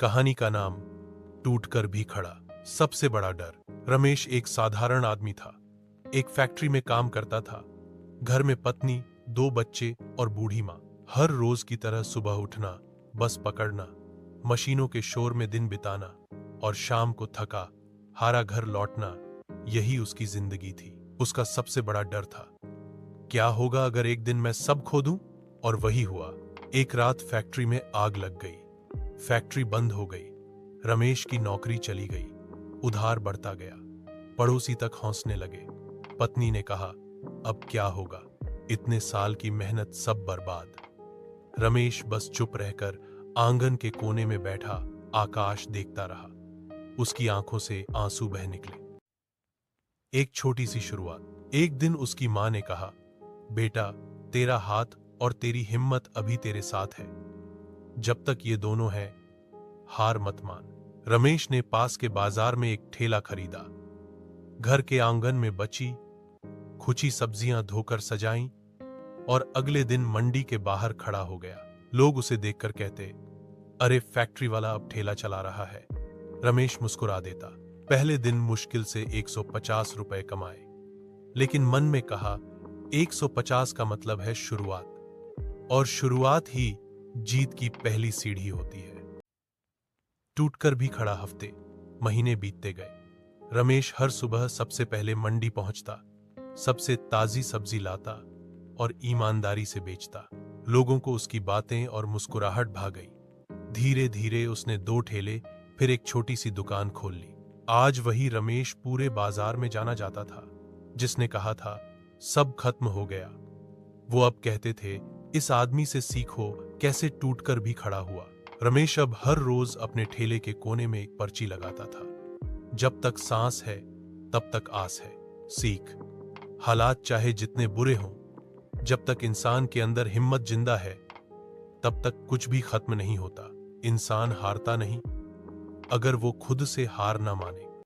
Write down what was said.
कहानी का नाम टूटकर भी खड़ा। सबसे बड़ा डर। रमेश एक साधारण आदमी था। एक फैक्ट्री में काम करता था। घर में पत्नी, 2 बच्चे और बूढ़ी माँ। हर रोज की तरह सुबह उठना, बस पकड़ना, मशीनों के शोर में दिन बिताना और शाम को थका हारा घर लौटना, यही उसकी जिंदगी थी। उसका सबसे बड़ा डर था, क्या होगा अगर एक दिन मैं सब खो दूं? और वही हुआ। एक रात फैक्ट्री में आग लग गई। फैक्ट्री बंद हो गई। रमेश की नौकरी चली गई। उधार बढ़ता गया। पड़ोसी तक हंसने लगे। पत्नी ने कहा, अब क्या होगा? इतने साल की मेहनत सब बर्बाद। रमेश बस चुप रहकर आंगन के कोने में बैठा आकाश देखता रहा। उसकी आंखों से आंसू बह निकले। एक छोटी सी शुरुआत। एक दिन उसकी मां ने कहा, बेटा, तेरा हाथ और तेरी हिम्मत अभी तेरे साथ है। जब तक ये दोनों हैं, हार मत मान। रमेश ने पास के बाजार में एक ठेला खरीदा। घर के आंगन में बची खुची सब्जियां धोकर सजाईं और अगले दिन मंडी के बाहर खड़ा हो गया। लोग उसे देखकर कहते, अरे, फैक्ट्री वाला अब ठेला चला रहा है। रमेश मुस्कुरा देता। पहले दिन मुश्किल से 150 रुपए कमाए, लेकिन मन में कहा, 150 का मतलब है शुरुआत, और शुरुआत ही जीत की पहली सीढ़ी होती है। टूटकर भी खड़ा। हफ्ते, महीने बीतते गए। रमेश हर सुबह सबसे पहले मंडी पहुंचता, सबसे ताजी सब्जी लाता और ईमानदारी से बेचता। लोगों को उसकी बातें और मुस्कुराहट भा गई। धीरे धीरे उसने 2 ठेले, फिर एक छोटी सी दुकान खोल ली। आज वही रमेश पूरे बाजार में जाना जाता था। जिसने कहा था, सब खत्म हो गया, वो अब कहते थे, इस आदमी से सीखो कैसे टूटकर भी खड़ा हुआ। रमेश अब हर रोज अपने ठेले के कोने में एक पर्ची लगाता था, जब तक सांस है तब तक आस है। सीख, हालात चाहे जितने बुरे हों, जब तक इंसान के अंदर हिम्मत जिंदा है, तब तक कुछ भी खत्म नहीं होता। इंसान हारता नहीं अगर वो खुद से हार ना माने।